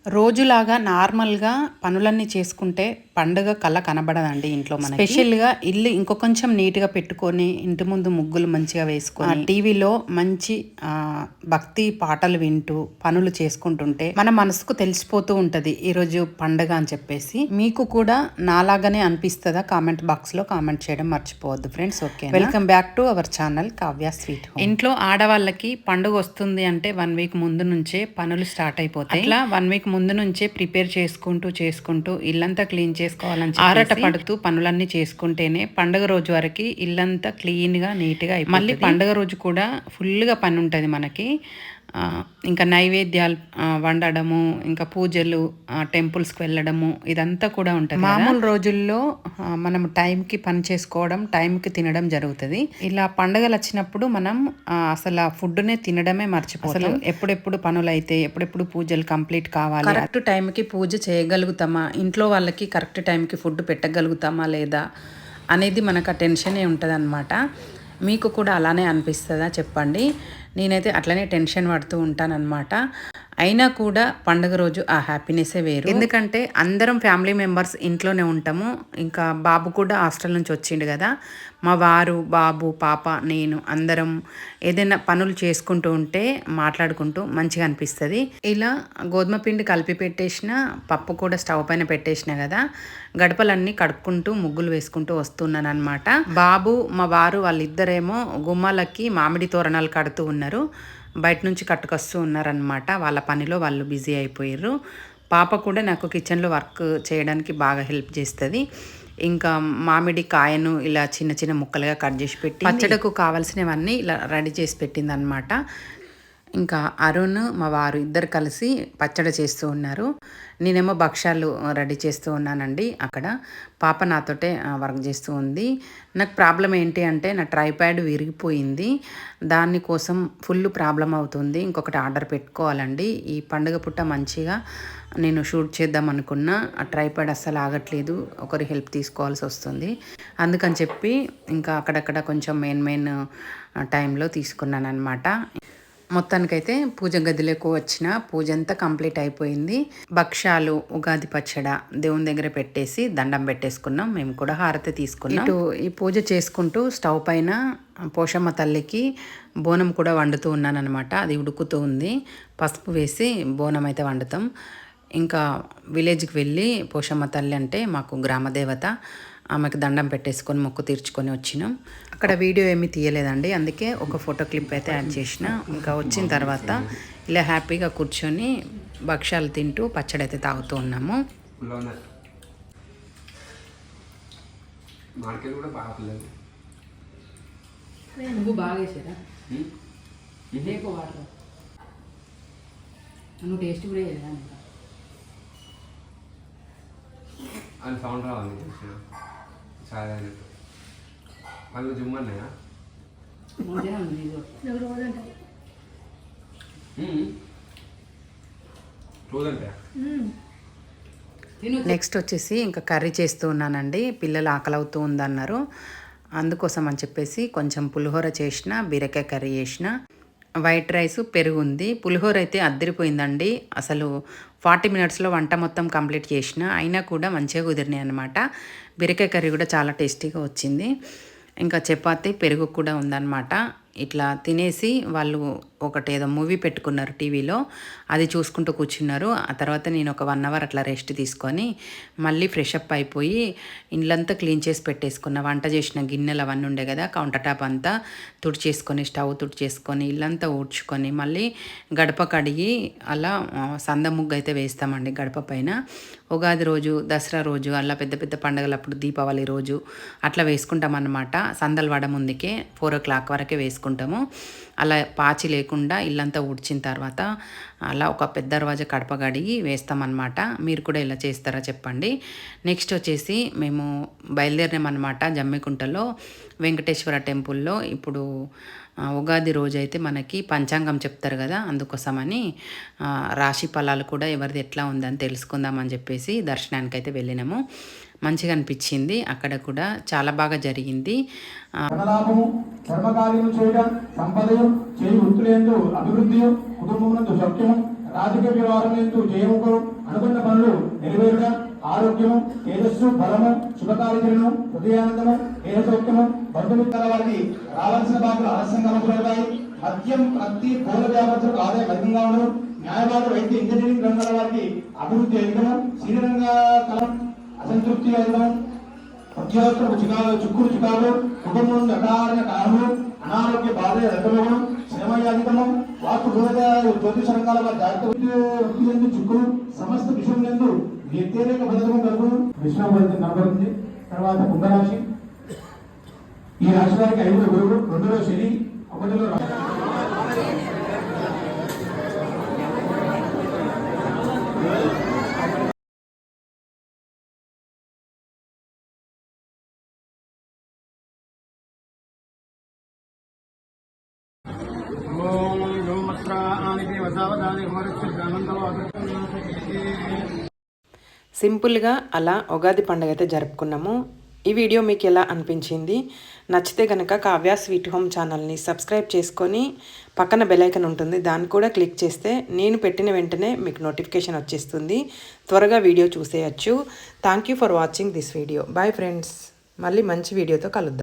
రోజులాగా నార్మల్గా పనులన్నీ చేసుకుంటే పండుగ కళ కనబడదండి ఇంట్లో మనకి. స్పెషల్గా ఇల్లు ఇంకొంచెం నీట్గా పెట్టుకొని ఇంటి ముందు ముగ్గులు మంచిగా వేసుకొని టీవీలో మంచి భక్తి పాటలు వింటూ పనులు చేసుకుంటుంటే మన మనసుకు తెలిసిపోతూ ఉంటుంది ఈరోజు పండుగ అని చెప్పేసి. మీకు కూడా నాలాగానే అనిపిస్తుందా? కామెంట్ బాక్స్లో కామెంట్ చేయడం మర్చిపోవద్దు friends. Okay, welcome back to our channel Kavya sweet home. ఇంట్లో ఆడవాళ్ళకి పండుగ వస్తుంది అంటే 1 వీక్ ముందు నుంచే పనులు స్టార్ట్ అయిపోతాయి. అట్లా 1 వీక్ ముందు నుంచే ప్రిపేర్ చేసుకుంటూ ఇల్లంతా క్లీన్ చేసుకోవాలని ఆరాట పడుతూ పనులన్నీ చేసుకుంటేనే పండుగ రోజు వరకు ఇల్లంతా క్లీన్గా నీట్గా అయిపోతుంది. మళ్ళీ పండుగ రోజు కూడా ఫుల్గా పని ఉంటుంది మనకి. ఇంకా నైవేద్యాలు వండడము, ఇంకా పూజలు, టెంపుల్స్కి వెళ్ళడము, ఇదంతా కూడా ఉంటుంది. మామూలు రోజుల్లో మనం టైంకి పని చేసుకోవడం, టైంకి తినడం జరుగుతుంది. ఇలా పండుగలు వచ్చినప్పుడు మనం అసలు ఆ ఫుడ్నే తినడమే మర్చిపోతాం. అసలు ఎప్పుడెప్పుడు పనులు అయితే, ఎప్పుడెప్పుడు పూజలు కంప్లీట్ కావాలి, కరెక్ట్ టైంకి పూజ చేయగలుగుతామా, ఇంట్లో వాళ్ళకి కరెక్ట్ టైంకి ఫుడ్ పెట్టగలుగుతామా లేదా అనేది మనకు ఆ టెన్షనే ఉంటుంది అన్నమాట. మీకు కూడా అలానే అనిపిస్తుందా చెప్పండి. నేనైతే అట్లనే టెన్షన్ పడుతూ ఉంటానన్నమాట. అయినా కూడా పండుగ రోజు ఆ హ్యాపీనెస్సే వేరు. ఎందుకంటే అందరం ఫ్యామిలీ మెంబర్స్ ఇంట్లోనే ఉంటాము. ఇంకా బాబు కూడా హాస్టల్ నుంచి వచ్చిండు కదా, మా వారు, బాబు, పాప, నేను అందరం ఏదైనా పనులు చేసుకుంటూ ఉంటే మాట్లాడుకుంటూ మంచిగా అనిపిస్తుంది. ఇలా గోధుమ పిండి కలిపి పెట్టేసిన, పప్పు కూడా స్టవ్ పైన పెట్టేసిన కదా, గడపలన్నీ కడుక్కుంటూ ముగ్గులు వేసుకుంటూ వస్తున్నాను అనమాట. బాబు, మా వారు వాళ్ళిద్దరేమో గుమ్మాలకి మామిడి తోరణాలు కడుతూ ఉన్నారు. బయట నుంచి కట్టుకొస్తూ ఉన్నారనమాట. వాళ్ళ పనిలో వాళ్ళు బిజీ అయిపోయారు. పాప కూడా నాకు కిచెన్లో వర్క్ చేయడానికి బాగా హెల్ప్ చేస్తుంది. ఇంకా మామిడి కాయను ఇలా చిన్న చిన్న ముక్కలుగా కట్ చేసి పెట్టి పచ్చడకు కావాల్సినవన్నీ ఇలా రెడీ చేసి పెట్టింది అనమాట. ఇంకా అరుణ్, మా వారు ఇద్దరు కలిసి పచ్చడి చేస్తూ ఉన్నారు. నేనేమో భక్ష్యాలు రెడీ చేస్తూ ఉన్నానండి. అక్కడ పాప నాతోటే వర్క్ చేస్తూ ఉంది. నాకు ప్రాబ్లం ఏంటి అంటే నా ట్రైప్యాడ్ విరిగిపోయింది. దానికోసం ఫుల్ ప్రాబ్లం అవుతుంది. ఇంకొకటి ఆర్డర్ పెట్టుకోవాలండి. ఈ పండుగ పుట్ట మంచిగా నేను షూట్ చేద్దాం అనుకున్నా, ఆ ట్రైప్యాడ్ అస్సలు ఆగట్లేదు. ఒకరి హెల్ప్ తీసుకోవాల్సి వస్తుంది. అందుకని చెప్పి ఇంకా అక్కడక్కడ కొంచెం మెయిన్ టైంలో తీసుకున్నాను అనమాట. మొత్తానికైతే పూజ గదిలోకి వచ్చిన పూజ అంతా కంప్లీట్ అయిపోయింది. భక్ష్యాలు, ఉగాది పచ్చడ దేవుని దగ్గర పెట్టేసి దండం పెట్టేసుకున్నాం. మేము కూడా హారతి తీసుకున్నాం. ఇటు ఈ పూజ చేసుకుంటూ స్టవ్ పైన పోషమ్మ తల్లికి బోనం కూడా వండుతూ ఉన్నాను అనమాట. అది ఉడుకుతూ ఉంది. పసుపు వేసి బోనం అయితే వండుతాం. ఇంకా విలేజ్కి వెళ్ళి పోషమ్మ తల్లి అంటే మాకు గ్రామదేవత, ఆమెకు దండం పెట్టేసుకొని మొక్కు తీర్చుకొని వచ్చినాం. అక్కడ వీడియో ఏమీ తీయలేదండి, అందుకే ఒక ఫోటో క్లిప్ అయితే యాడ్ చేసిన. ఇంకా వచ్చిన తర్వాత ఇలా హ్యాపీగా కూర్చొని భక్ష్యాలు తింటూ పచ్చడి అయితే తాగుతూ ఉన్నాము. నువ్వు బాగా వేసారా? నువ్వు టేస్ట్ కూడా వేయలేదా? అని సౌండ్ రావాలి చాలా వాళ్ళు జుమ్మన్నాయా నెక్స్ట్ వచ్చేసి ఇంకా కర్రీ చేస్తూ ఉన్నానండి. పిల్లలు ఆకలి అవుతూ ఉందన్నారు, అందుకోసం అని చెప్పేసి కొంచెం పులిహోర చేసిన, బీరకాయ కర్రీ చేసిన, వైట్ రైస్, పెరుగు ఉంది. పులిహోర అయితే అద్దరిపోయిందండి. అసలు 40 మినిట్స్లో వంట మొత్తం కంప్లీట్ చేసిన, అయినా కూడా మంచిగా కుదిరినాయి అనమాట. బీరకాయ కర్రీ కూడా చాలా టేస్టీగా వచ్చింది. ఇంకా చపాతి, పెరుగు కూడా ఉందన్నమాట. ఇట్లా తినేసి వాళ్ళు ఒకటి ఏదో మూవీ పెట్టుకున్నారు టీవీలో, అది చూసుకుంటూ కూర్చున్నారు. ఆ తర్వాత నేను ఒక 1 అవర్ అట్లా రెస్ట్ తీసుకొని మళ్ళీ ఫ్రెష్ అప్ అయిపోయి ఇండ్లంతా క్లీన్ చేసి పెట్టేసుకున్న. వంట చేసిన గిన్నెలు అవన్నీ ఉండే కదా, కౌంటర్ టాప్ అంతా తుడిచేసుకొని, స్టవ్ తుడిచేసుకొని, ఇల్లంతా ఊడ్చుకొని మళ్ళీ గడప కడిగి అలా సంద ముగ్గు అయితే వేస్తామండి గడప పైన. ఉగాది రోజు, దసరా రోజు, అలా పెద్ద పెద్ద పండుగలప్పుడు, దీపావళి రోజు అట్లా వేసుకుంటాం అన్నమాట. సందలు వడ ముందుకే 4 o'clock వరకే వేసుకుంటాము. అలా పాచి లేకుండా ఇల్లంతా ఊడ్చిన తర్వాత అలా ఒక పెద్ద దర్వాజా కడప కడిగి వేస్తామన్నమాట. మీరు కూడా ఇలా చేస్తారా చెప్పండి. నెక్స్ట్ వచ్చేసి మేము బయలుదేరినామన్నమాట జమ్మికుంటలో వెంకటేశ్వర టెంపుల్లో. ఇప్పుడు ఉగాది రోజు అయితే మనకి పంచాంగం చెప్తారు కదా, అందుకోసమని రాశి ఫలాలు కూడా ఎవరిది ఎట్లా ఉందని తెలుసుకుందామని చెప్పేసి దర్శనానికి అయితే వెళ్ళినాము. మంచిగా అనిపించింది. అక్కడ కూడా చాలా బాగా జరిగింది. ధనలాభము, ధర్మకార్యము చేయడం, సంపదయు, చేయి వృత్తులందు అభివృద్ధియు, కుటుంబమునందు సౌఖ్యము, రాజకీయ వ్యవహారం ఎందు జయముకు అనుకున్న పనులు నెరవేరుగా ఆరోగ్యము తేజస్సు బలము శుభకార్యము హృదయానందము ఏదోక్తము బంధుమిత్రాల వారికి రావాల్సిన బాధ్యతలు ఆలస్యంగా మొదలవుతాయి. మద్యం కత్తి పూల వ్యాపారులకు ఆదాయం అధికంగా ఉండదు. న్యాయవాద వైద్య ఇంజనీరింగ్ రంగాల వారికి అభివృద్ధి అధికము. శ్రీరంగ కలం అసంతృప్తి అధికము. ఉద్యోగస్తులకు చిక్కులు చికాలు కుటుంబం అకారణ కారణము అనారోగ్య బాధ రకము శ్రమ అధికము వాకు జ్యోతిష రంగాల వారి జాగ్రత్త చిక్కులు సమస్త విషయం ఎందు వ్యతిరేక బలము కలుగు విశ్రాంతి కనబడుతుంది. తర్వాత కుంభరాశి ఈ రాశి వారికి 5వ గురువు 2వ శని 1వ సింపుల్గా అలా ఉగాది పండుగ అయితే జరుపుకున్నాము. ఈ వీడియో మీకు ఎలా అనిపించింది? నచ్చితే కనుక కావ్య స్వీట్ హోమ్ ఛానల్ని సబ్స్క్రైబ్ చేసుకొని పక్కన బెల్ ఐకాన్ ఉంటుంది, దాన్ని కూడా క్లిక్ చేస్తే నేను పెట్టిన వెంటనే మీకు నోటిఫికేషన్ వచ్చేస్తుంది. త్వరగా వీడియో చూసేయచ్చు. Thank you for watching this video. Bye friends. మళ్ళీ మంచి వీడియోతో కలుద్దాం.